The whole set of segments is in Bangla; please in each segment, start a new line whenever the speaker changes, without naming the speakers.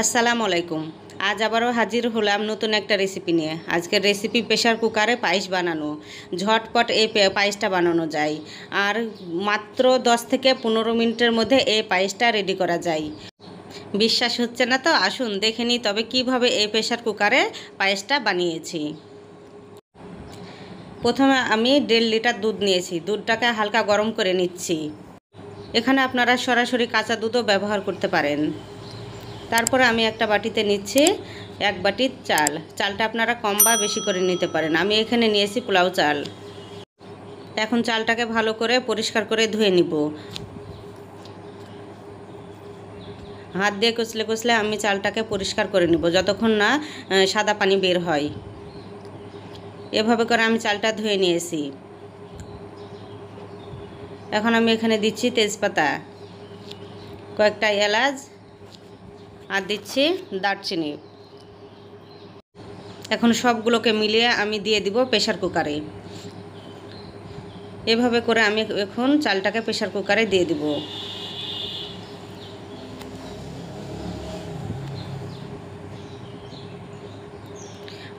আসসালামু আলাইকুম। আজ আবারও হাজির হলাম নতুন একটা রেসিপি নিয়ে। আজকের রেসিপি প্রেশার কুকারে পায়েস বানানো। ঝটপট এই পায়েসটা বানানো যায়, আর মাত্র 10 থেকে 15 মিনিটের মধ্যে এই পায়েসটা রেডি করা যায়। বিশ্বাস হচ্ছে না তো? আসুন দেখে নিই তবে কিভাবে এই প্রেশার কুকারে পায়েসটা বানিয়েছি। প্রথমে আমি 1.5 লিটার দুধ নিয়েছি। দুধটাকে হালকা গরম করে নিচ্ছি। এখানে আপনারা সরাসরি কাঁচা দুধও ব্যবহার করতে পারেন। তারপরে আমি একটা বাটিতে নিচ্ছি 1 বাটি চাল। চালটা আপনারা কম বা বেশি করে নিতে পারেন। আমি এখানে নিয়েছি পোলাও চাল। এখন চালটাকে ভালো করে পরিষ্কার করে ধুয়ে নিব। হাত দিয়ে কচলে কচলে আমি চালটাকে পরিষ্কার করে নিব যতক্ষণ না সাদা পানি বের হয়। এভাবে করে আমি চালটা ধুয়ে নিয়েছি। এখন আমি এখানে দিচ্ছি তেজপাতা, কয়েকটা এলাচ, আর দিচ্ছি দারচিনি। এখন সবগুলোকে মিলিয়ে আমি দিয়ে দিব প্রেশার কুকারে। এভাবে করে আমি এখন চালটাকে প্রেশার কুকারে দিয়ে দিব।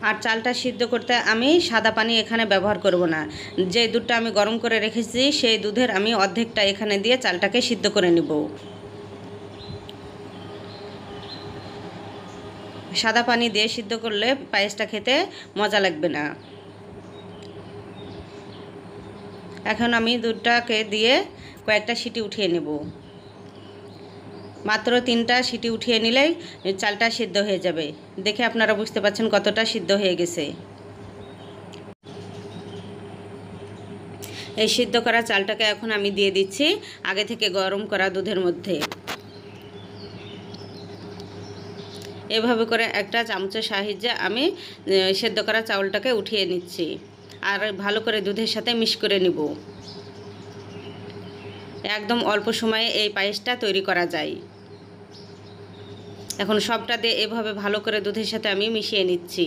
আর চালটা সিদ্ধ করতে আমি সাদা পানি এখানে ব্যবহার করব না। যে দুধটা আমি গরম করে রেখেছি সেই দুধের আমি অর্ধেকটা এখানে দিয়ে চালটাকে সিদ্ধ করে নিব। সাদা পানি দিয়ে সিদ্ধ করলে পায়েসটা খেতে মজা লাগবে না। এখন আমি দুধটাকে দিয়ে কয়েকটা সিটি উঠিয়ে নেব। মাত্র 3টা সিটি উঠিয়ে নিলেই চালটা সিদ্ধ হয়ে যাবে। দেখে আপনারা বুঝতে পারছেন কতটা সিদ্ধ হয়ে গেছে। এই সিদ্ধ করা চালটাকে এখন আমি দিয়ে দিচ্ছি আগে থেকে গরম করা দুধের মধ্যে। এভাবে করে একটা চামচের সাহায্যে আমি সিদ্ধ করা চাউলটাকে উঠিয়ে নিচ্ছি, আর ভালো করে দুধের সাথে মিক্স করে নিব। একদম অল্প সময়ে এই পায়েসটা তৈরি করা যায়। এখন সবটা দিয়ে এভাবে ভালো করে দুধের সাথে আমি মিশিয়ে নিচ্ছি।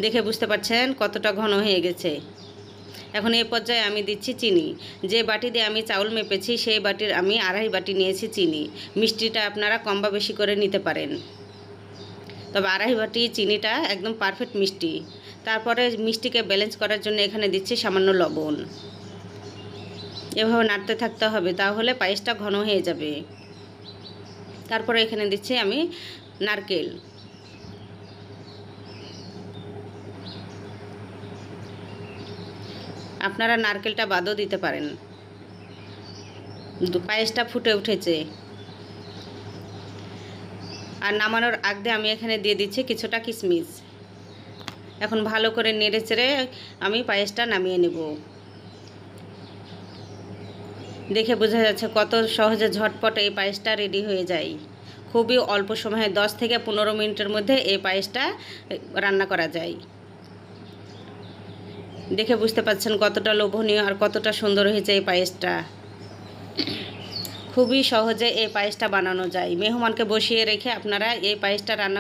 দেখে বুঝতে পারছেন কতটা ঘন হয়ে গেছে। এখন এই পর্যায়ে আমি দিচ্ছি চিনি। যে বাটি দিয়ে আমি চাউল মেপেছি সেই বাটির আমি 2.5 বাটি নিয়েছি চিনি। মিষ্টিটা আপনারা কম বা বেশি করে নিতে পারেন, তবে 2.5 বাটি চিনিটা একদম পারফেক্ট মিষ্টি। তারপরে মিষ্টিকে ব্যালেন্স করার জন্য এখানে দিচ্ছি সামান্য লবণ। এভাবে নাড়তে থাকতে হবে, তাহলে পায়েসটা ঘন হয়ে যাবে। তারপরে এখানে দিচ্ছি আমি নারকেল। আপনারা নারকেলটা বাদও দিতে পারেন। পায়েসটা ফুটে উঠেছে, আর নামানোর আগে আমি এখানে দিয়ে দিচ্ছি কিছুটা কিশমিশ। এখন ভালো করে নেড়ে চেড়ে আমি পায়েসটা নামিয়ে নেব। দেখে বোঝা যাচ্ছে কত সহজে ঝটপট এই পায়েসটা রেডি হয়ে যায়। খুবই অল্প সময়ে 10 থেকে 15 মিনিটের মধ্যে এই পায়েসটা রান্না করা যায়। দেখে বুঝতে পারছেন কতটা লোভনীয় আর কতটা সুন্দর হয়েছে এই পায়েসটা। খুবই সহজে এই পায়েসটা বানানো যায়। মেহমানকে বসিয়ে রেখে আপনারা এই পায়েসটা রান্না